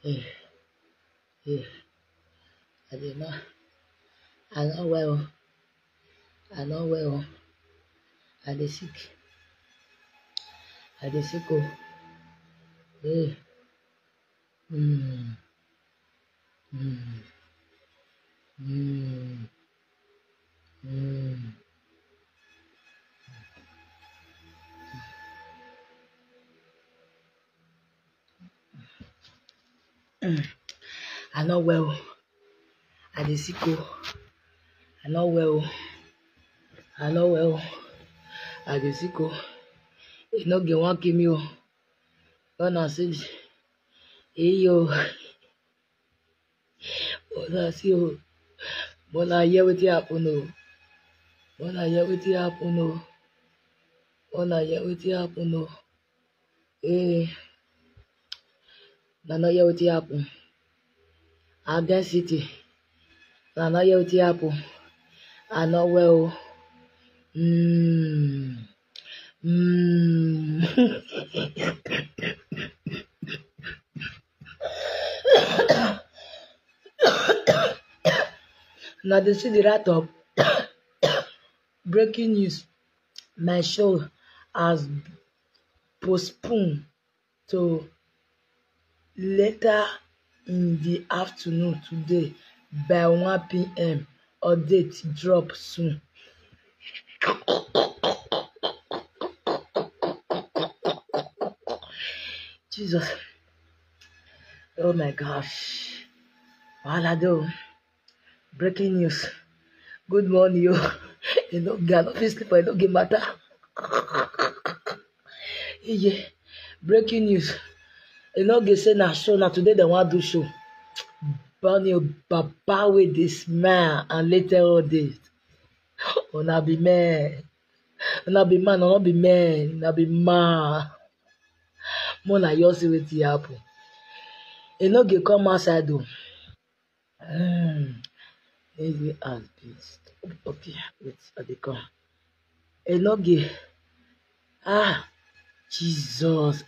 Eh, eh. I did not. I know well. I know well. I dey sick. I dey sick. Oh. Eh. Mm. Mm. Mm. Mm. I know well. I dey sick. Oh. I know well. I know well. I dey sick. Oh. You no get one kill me. Oh. Gonna see. Hey yo. Gonna see. Oh. Gonna hear wetin happen. Oh. Gonna hear wetin happen. Oh. Gonna hear wetin happen. Oh. Eh. Na no hear wetin happen. Again City. Na no hear wetin happen. I know well. Mm. Mm. Now they see the write up. Breaking news. My show has postponed to later in the afternoon today by 1 p.m. Update drop soon. Jesus. Oh my gosh. Wahala do. Breaking news. Good morning, yo. You know, God, not sleep, I don't get matter. Yeah. Breaking news. You know, they say na show, now today they want to do show. Bunny Baba with this smile and later all this. Una be man. Una be man, una be man. Una be man. Mona you see wetin happen. You know, they come outside though. Maybe as this. Okay, wait, I dey come. You know, Jesus.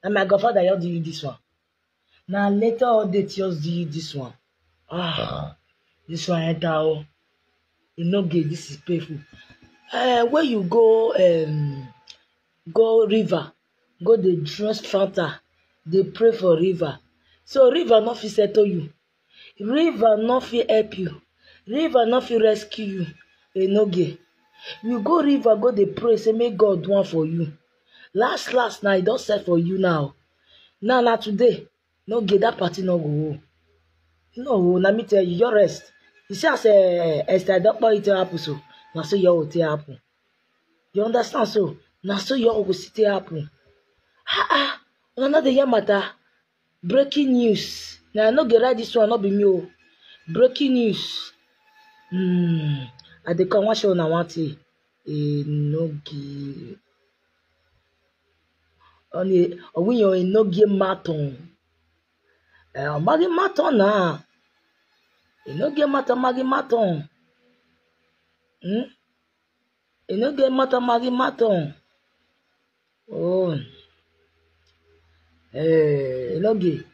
And my godfather just do you this one. Now later all they just do you this one. This one enter. Oh. You know, this is painful. When you go go river, go the dress fountain, they pray for river. So river not fit settle you. River not fit help you. River not fit rescue you. You know, you go river, go they pray, say make God do one for you. Last now, he don't set for you now. Now today, no get that party no go. No, let me tell you, your rest. You see, as Esther Doctor it happen so. Now so your will happen. You understand so? Now so your will still happen. Another year matter. Breaking news. Now I no get right this one, not be me. Oh. Breaking news. I dey come one show na one thing. Enogi. Only when you're Enogi Maton. Magi Maton na. Enogi Maton Magi Maton. Enogi Maton Magi Maton. Oh. Enogi.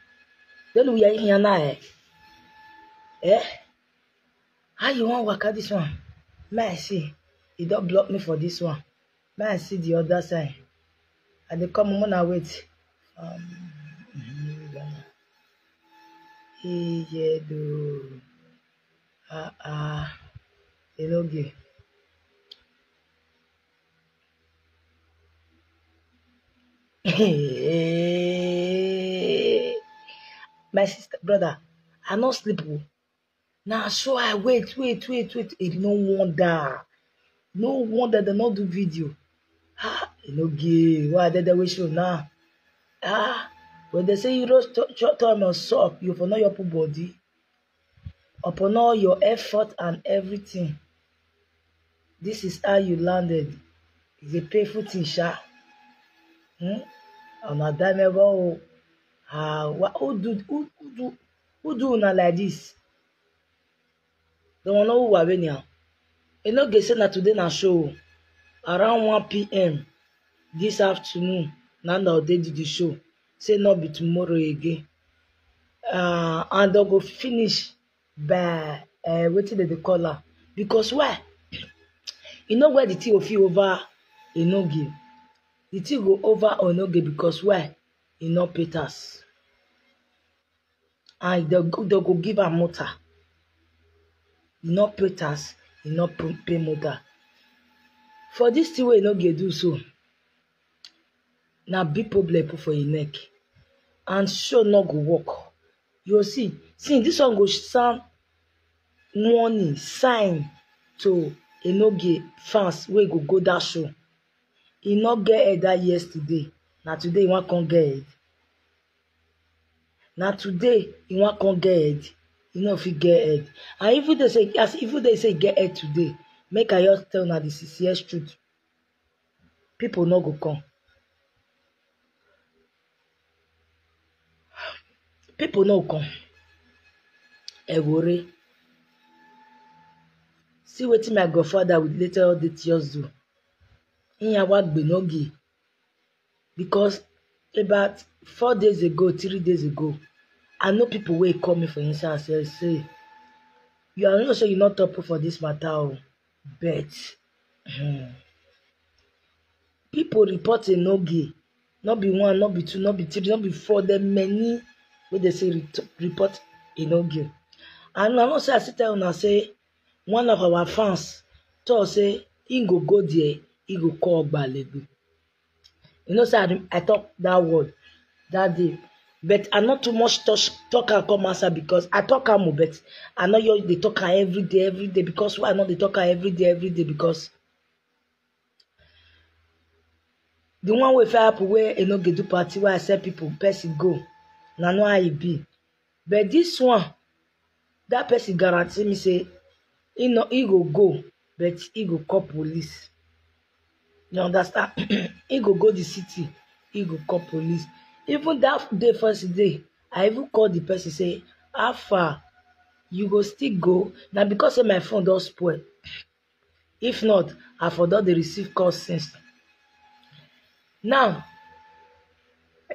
Then we are here now. How you want to work out this one? May I see? You don't block me for this one. May I see the other side? And they come on and wait. Yeah, do. Enogi. My sister, brother, I no sleep. Now, so I wait. It no wonder they not do video. Enogi, why did they wish you now? When they say you don't time on soap, you for know your body, upon all your effort and everything. This is how you landed. It's a painful thing, sha. On a dime ever. Who do now like this? Don't know who are now. You know, they say that today na show around 1 p.m. this afternoon. now they do the show. Say not be tomorrow again. And they go finish by wetin dem dey call her. Because why? You know where the thing go fit over Enoge. The thing go over Enoge because why? E no pay tax. And they go give her motor. E no pay tax, e no pay motor. For this thing wey Enoge do so, na big problem put for your neck. And show no go work. You see, this one go sound warning, sign to Enoge fans wey go that show. E no get head that yesterday. Na today e wan come get head. Na today e wan come get head. E no fit get head. And if they say get head today, make I just tell una the sincere truth. People no go come. People no come. Ewore. See wetin my godfather with later all the tears do. Enoge. Because about 4 days ago, 3 days ago, I know people wey call me for inside and say, you are not sure you not up for this matter, but people report Enoge. Not be one, not be two, not be three, not be four. There many wey they say report Enoge. And I know say I sit down and say one of our fans told say he go there, he go call Gbaledu. You know, say I talk that word that day, but I not too much talk and come answer because I talk am, but I know you they talk every day because why not they talk every day because the one way for happen where Enoge do party where I say people person go, na know how it be, but this one that person guarantee me say he go, but he go call police. You understand? He go the city, he go call police. Even that day, first day, I even called the person say, how far you go still go? Now because say my phone don't spoil. If not, I forgot they receive calls since. Now,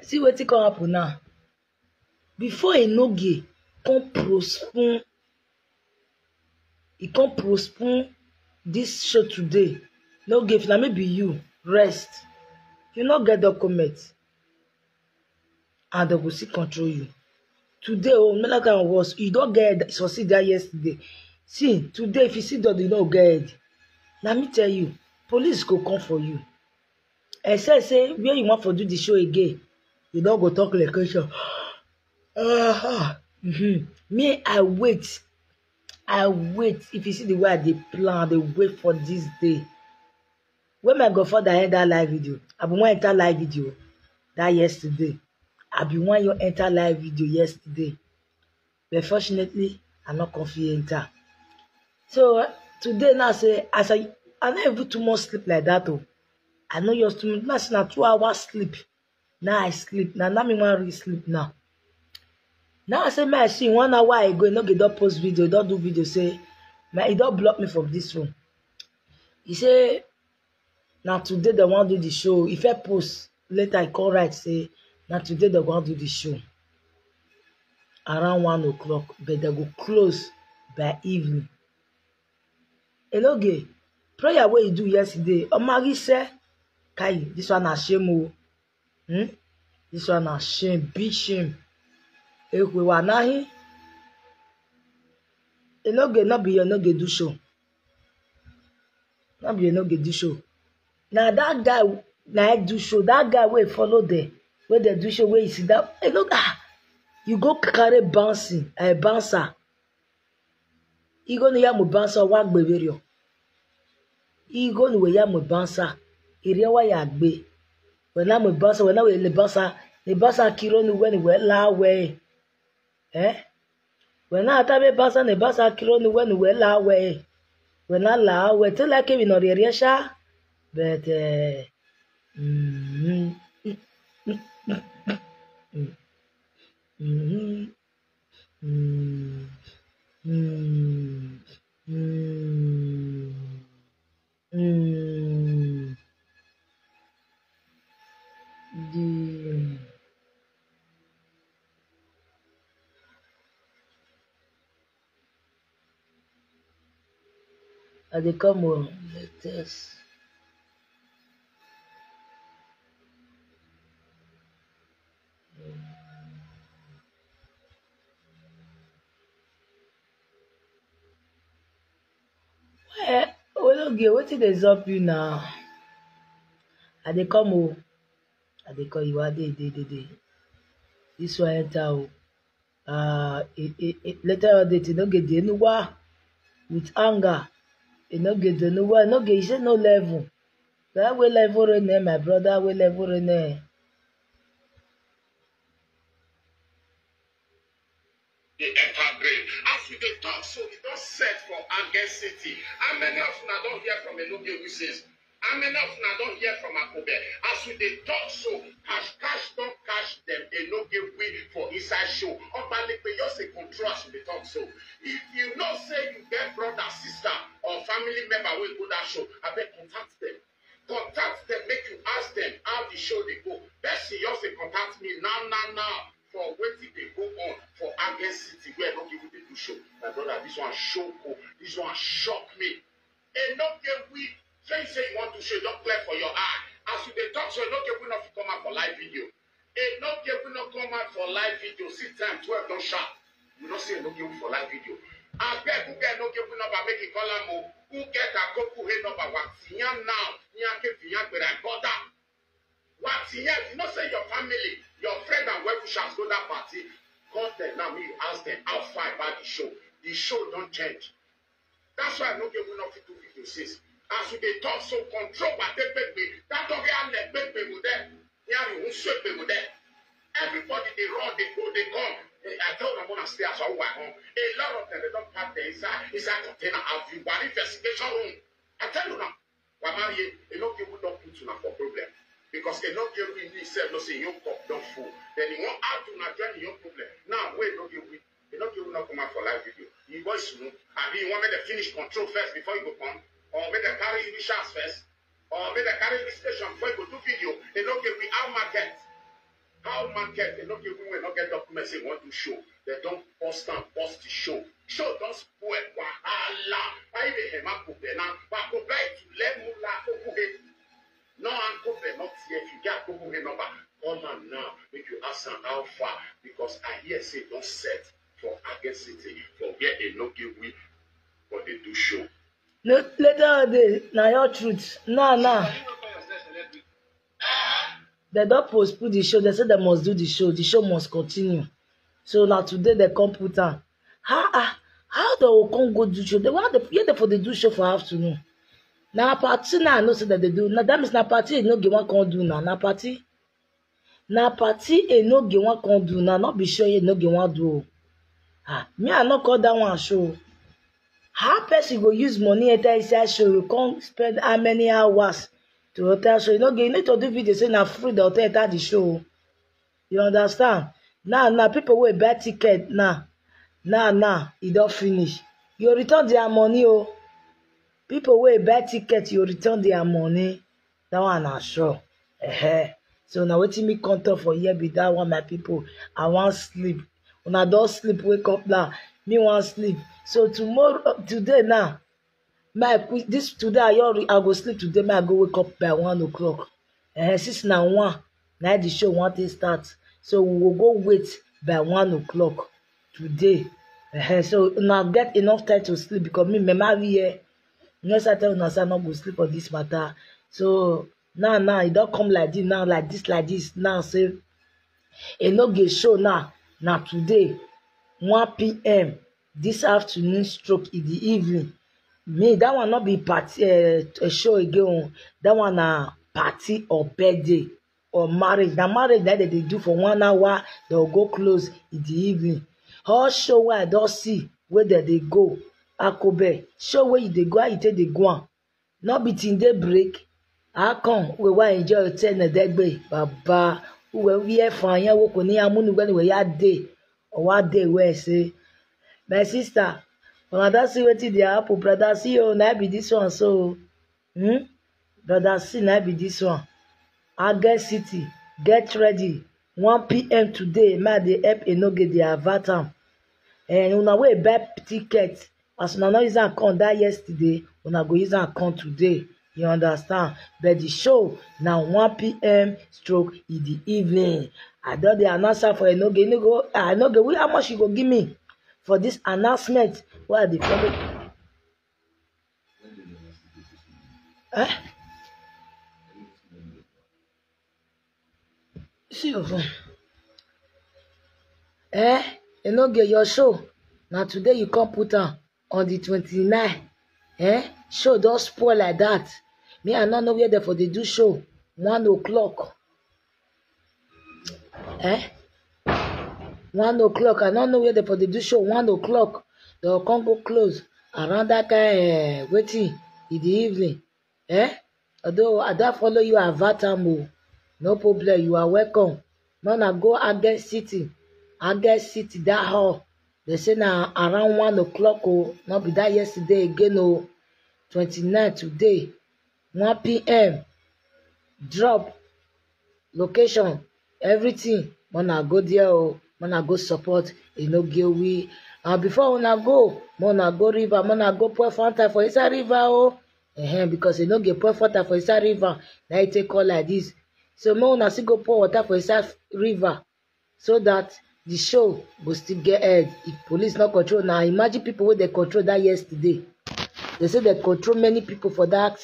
see wetin come happen now. Before Enoge come postpone this show today. No give na maybe you rest. You no get documents. And they will still control you. Today, like I was, you don't get succeed that yesterday. See, today, if you see that you don't get, let me tell you, police go come for you. I say, where you want to do the show again, you don't go talk like question. Me, I wait. If you see the way they plan, they wait for this day. When my godfather had that live video, I been want enter live video that yesterday. I been want you enter live video yesterday. But fortunately, I'm not confident enter. So today now say I not even too much sleep like that. Oh. I know you're too much. Now 2 hours sleep. Now I sleep. Now me want really sleep now. Now I say my see 1 hour ago, no get don't post video, don't do video. Say he don't block me from this one. He say now today they want to do the show. If I post later, I call right say now today they want to do the show around 1 o'clock, but they go close by evening. Enoge, prayer what you do yesterday. Omari say, Kai, this one a shame. This one a shame, big shame. If we were not here, Enoge not be Enoge do show. Not be Enoge do show. Now that guy, now do show. That guy will follow there. Where they do show, where you see that. Enoge, you go carry bouncing, a bouncer. You go near my bouncer, walk beverio. You go near my bouncer. Area why you be. When I'm a bouncer, when I will the bouncer kilo no when we la way. When I have a bouncer, the bouncer kilo no when we la way. When I la way, tell like we no the area sha. But I dey come o. Latest. Ologe, wetin dey sup you now? I dey come o. I dey call you. Dey. This one enter o. Later on date, no get the Enuwa with anger. No get the Enuwa. No get, he say no level. That way level rene, my brother, way level rene. The enter grave. As we dey talk, so we don set for Agen City. How many of una don hear from Enoge who says? How many of una don hear from Akobe? As we dey talk, so cash don cash them. Enoge win for inside show. Obalepe just a control as we dey talk. So if you know say you get brother, sister, or family member wey go that show, abeg contact them. Contact them, make you ask them how the show dey go. Best you just contact me now. For wetin dey go on for Agen City where Enoge wey dey do show. My brother, this one show cool. This one shock me. Enoge we say you want to show, don't clear for your eye. As you dey talk, so Enoge we not come out for live video. Enoge we not come out for live video. See time 12 don sharp. You don't see Enoge we for live video. Abeg who get Enoge we number make it call am o. Who get Akoko he number Watiyan now? Nyake Viyan Beragota. Watiyan, you know say your family. Your friend and well-wishers go that party. Call them now, me ask them how far about the show. The show don't change. That's why I know they will not fit to video 6. As we they talk so control but they baby. That don't get let baby with them. Yeah, we won't sweep with them. Everybody they run, they go, they come. I told them when I stay as I walk home. A lot of them they don't pack the inside container of you. But investigation room. I tell you now, Wamari, you know they will not put you now for problem. Because Enoge we himself no say your cup don't full. Then he won't add to not join your problem. Now wait, Enoge will not come out for live video. You boys know. And he want me to finish control first before you go come. Or make them carry the shots first. Or make them carry the station before you go do video. Enoge we how market. Enoge we will not get documents they want to show. They don't post and post the show. Show don't spoil wahala. I even have to be now. But go back to let mula okuhe. No uncle not here. If you get Google number, come on now. Make you ask them how far. Because I hear say don't set for Agen City. For where Enoge we for they do show. No, later on day, now your truth. Nah. They don't postpone the show. They say they must do the show. The show must continue. So now today they come put on. How they will come go do show? They want the do show for afternoon. Na party na I know say that they do. Now that means na party Enoge wan come do now. Na party Enoge wan come do now. Not be sure Enoge wan do. Me I not call that one show. How person go use money enter inside show? You can't spend how many hours to hotel show? You need to do video say na free the hotel enter the show. You understand? Now people will buy ticket now. It don't finish. You return their money oh. People wey buy ticket, you return their money. That one na sure. So now wetin me come talk for here be that one, my people. I want sleep. When I don't sleep, wake up now. Me want sleep. So today now, today I go sleep today. I go wake up by 1 o'clock. Since now 1, now the show want to start. So we will go wait by 1 o'clock today. So now get enough time to sleep because me marry here. Yes, I tell you now, I not go sleep on this matter. So now it don't come like this. Now like this. Now say Enoge show now today 1 p.m. this afternoon stroke in the evening. Me that one not be party a show again. That one na party or birthday or marriage. Now marriage that they do for 1 hour, they'll go close in the evening. All show where I don't see where they go. Akobe, show where they go, how you take the go. Not between day break. I come, we want enjoy 10 a day, Baba. We have fun, ya work on the amunu when we are day. Or what day where say, my sister, when I don't see what the apple, brother, see you, now be this one, so, brother, see, now be this one. Agen City, get ready. 1 p.m. today, may they help Enoge the avatar. And on our way buy tickets. As una no use am come that yesterday, una go use am come today. You understand? But the show na 1 p.m. stroke in the evening. I don dey announce am for Enoge. Enoge, how much you go give me for this announcement? Wey I dey follow. See your phone. Enoge, your show. Now today you come put am on the 29. Show don spoil like that. Me, I no know where they for dey do show. 1 o'clock. 1 o'clock. I don't know where they for dey do show. 1 o'clock. They will come go close around that kind waiting in the evening. Although I don't follow you at Vatamo. No problem. You are welcome. Now na go Agest City. Agest City, that hall. They say now around 1 o'clock. Oh, not be that yesterday again. Oh, 29 today. 1 p.m. Drop. Location. Everything. Mona go there. Oh, mona go support. Enoge we. And before una go river. Mona go pour Fanta for inside river. Oh, because Enoge pour Fanta for inside river. Now it take all like this. So mona still go pour water for inside river. So that the show will still get head. If police not control now, imagine people wey they control that yesterday. They say they control many people for that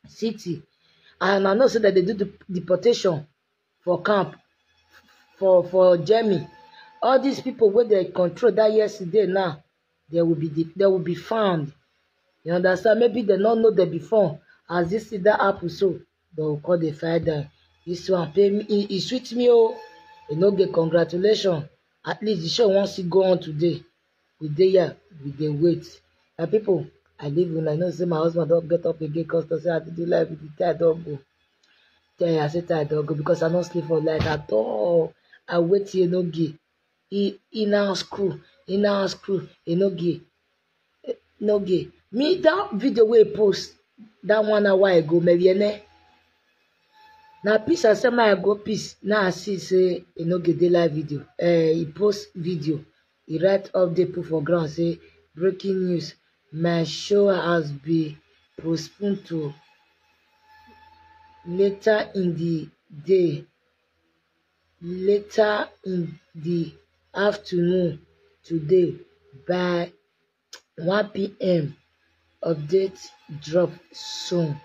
city, and I know say that they do the deportation for camp for Germany. All these people wey they control that yesterday now, they will be found. You understand? Maybe they don't know them before. As this is that happen, so they will call the fire them. This one pay me. It sweet me. Oh, Enoge, congratulations. At least the show wants to go on today. We dey here, we dey wait. And people, I live when I know say my husband don't get up again because to say I do life with the tide don't go. Tell I say tide don't go because I don't sleep for night at all. I wait here Enoge. In our school, Enoge. Me that video we post that 1 hour ago, maybe now peace I say my go peace. Now I see say Enoge dey live video. He post video. He write update put for ground say breaking news. My show has been postponed to later in the day. Later in the afternoon today by 1 p.m. Update drop soon.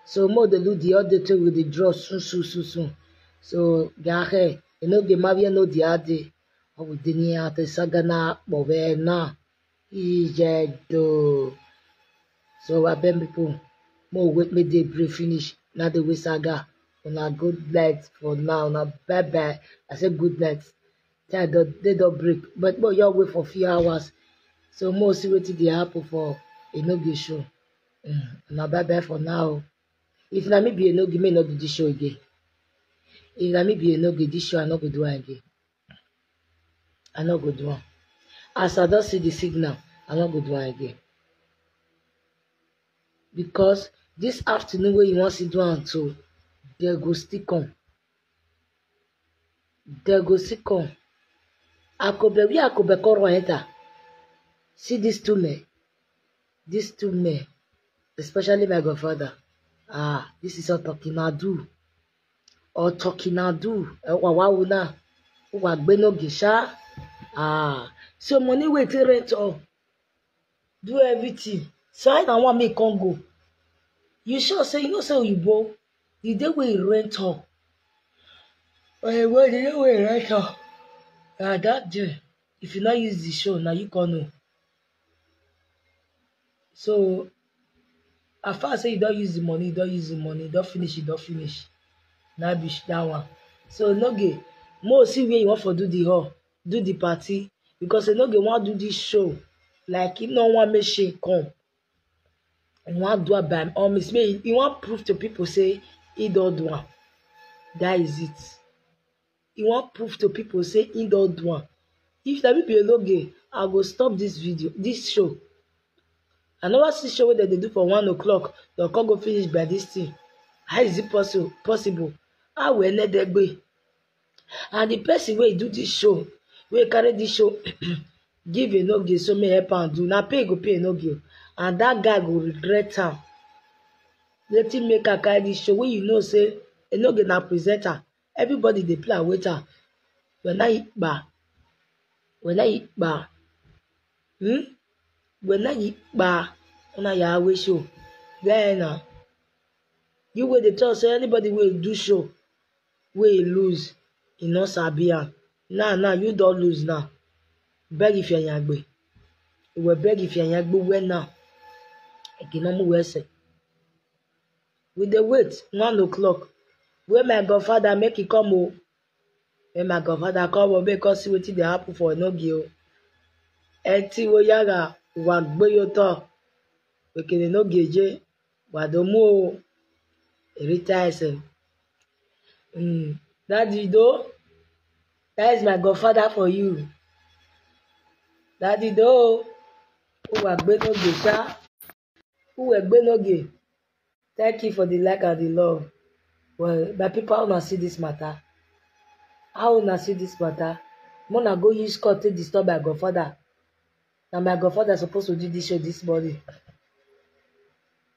So more they do the update with the drop soon. So gahe Enoge mavia no the ade. Obu deni ate sagana bobe na ijedo. So I beg people more wait me dey brief finish. Now the way saga. Una good night for now. Now bye bye. I say good night. They don't break. But more y'all wait for a few hours. So more see what dey happen for Enoge show. Now bye bye for now. If na me be Enoge, may not do this show again. If na me be Enoge, this show I not go do it again. I not go do it. As I don't see the signal, I not go do it again. Because this afternoon where you want to do it too, they go still come. Akobe koro enter. See these two men, especially my godfather. This is a Tokinadu. Or Tokinadu. Wawuna. Wagbenoge sha. So money wait to rent all. Do everything. So I don't want me Congo. You sure say you know say you go. The day we rent all. The day we rent all. That day. If you not use the show, now you can know. So as far as say you don't use the money, don't finish. Now be that one. So Enoge, more see where you want for do the hall, do the party. Because Enoge want do this show. Like he no want machine come. He want do it by all means. He want prove to people say he don't do it. That is it. He want prove to people say he don't do it. If that be Enoge, I go stop this video, this show. I never see show that they do for 1 o'clock. They'll come go finish by this thing. How is it possible? How will let them be? And the person where do this show, where carry this show, give Enoge so me help am do. Na pay go pay Enoge. And that guy go regret am. Wetin make her carry this show wey you know say Enoge na presenter. Everybody dey play and wait am. When I ikpa. When I ikpa. Una ya we show. Then you wey dey talk say anybody wey do show wey lose, e no sabi am. Now you don lose now. Beg if you're yagbe. You will beg if you're yagbe when now. Ekinomu wese. We dey wait 1 o'clock. When my godfather make it come o. When my godfather come o, make us see wetin dey happen for Enoge o. Eti wo yaga wa gbe yo to. Wekele Enoge je wa do mu o. Erita ese. Daddy do. That is my godfather for you. Daddy do. Who wa gbe Enoge sha? Who wa gbe Enoge? Thank you for the like and the love. Well, my people, how una see this matter? How una see this matter? Mona go use court to disturb my godfather. Now my godfather supposed to do this show this morning.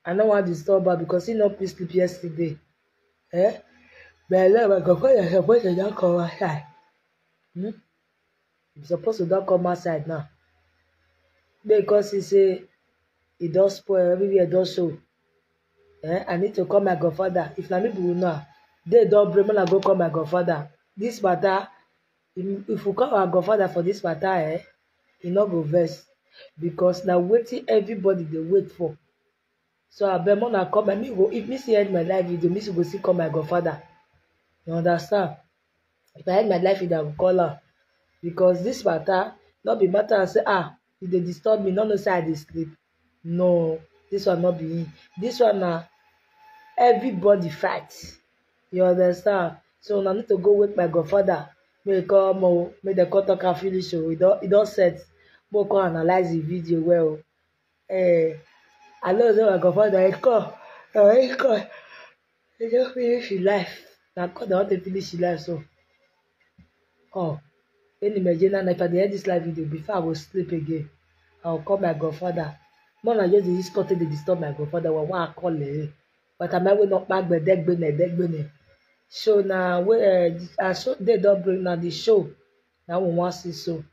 I don't want to disturb her because he not please sleep yesterday. But my godfather supposed to not come outside. He's supposed to not come outside now. Because he say he don't spoil everywhere don't show. I need to call my godfather. If na me will know, they don't bring me go call my godfather. This matter, if we call our godfather for this matter, he not go vex because now waiting everybody they wait for. So I bet mona come and me go. If me see end my life video, me go see call my godfather. You understand? If I end my life video, I will call her because this matter not be matter. I say if they disturb me, not say I dey sleep. No. This one not be this one now. Everybody fight. You understand? So I need to go with my godfather. May come may the court talk and finish. So it don't set. More come analyze the video well. I know that my godfather he come. He just finish his life. Now God want to finish his life so. Any imagine if I end this live video before I will sleep again, I will call my godfather. More I just use court to disturb my godfather. What I call it, but I might not back the deck bene. So now I show they don't bring now the show. Now we want see so.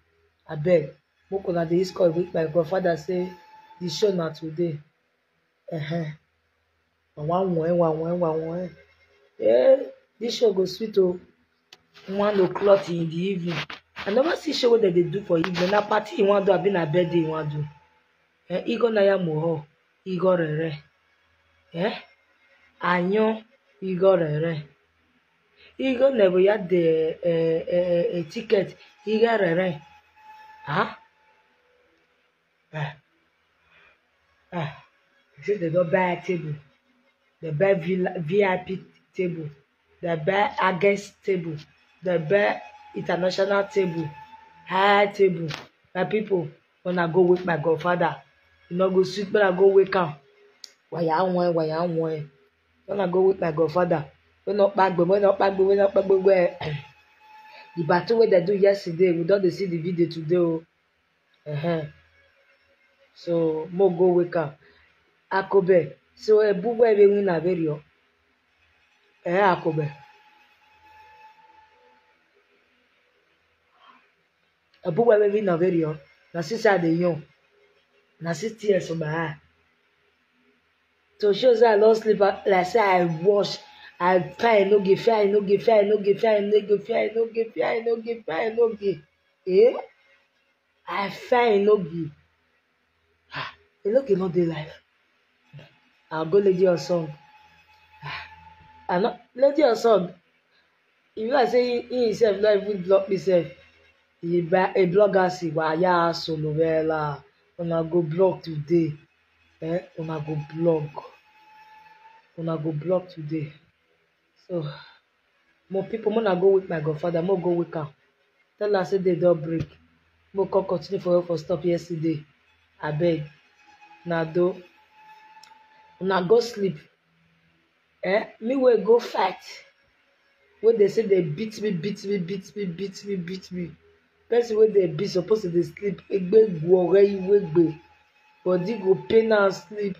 I beg. Book on the call with my godfather say the show now today. One. Yeah, this show go sweet 1 o'clock in the evening. I never see show what they do for evening. Na party you want to do, I been a birthday you want to do. Igor Naya Moho, Igor Rere. Anyo, Igor Rere. Igor never had a ticket, Igor Rere. See, they don't buy a table. They buy VIP table. They buy against table. They buy international table. High table. My people, when I go with my godfather, you know, go sweet, but I go wake up. Why I want? When I go with my godfather, we not back, the battle where they do yesterday, we don't see the video today. So, more go wake up. Akobe. So, a boo where we win a video. Akobe. A boo where we win a video. Na sister de young. Na 6 years from my eye. So shows that I don't sleep like say I wash, I try no give. I find no give. Look no day life. I'll go lady or song. I not lady or song. If I say he himself not even block myself, he buy a blogger see why ya solo vela. Una go block today. Una go block today. So more people wanna go with my godfather, more go with her. Tell her say they don't break. More can continue for stop yesterday. I beg. Now do una go sleep. Me will go fight. When they say they beat me. person wey dey be suppose to dey sleep egbegbu egbe body go pain am sleep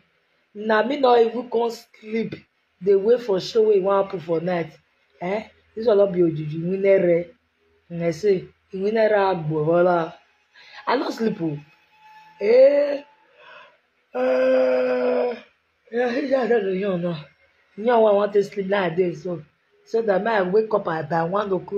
na me no even come sleep dey wait for show wey wan happen for night this one no be ojuju winere I say winere agborola I no sleep o I don't know, you know. You know, I want to sleep nowadays, so that I wake up at 1 o'clock.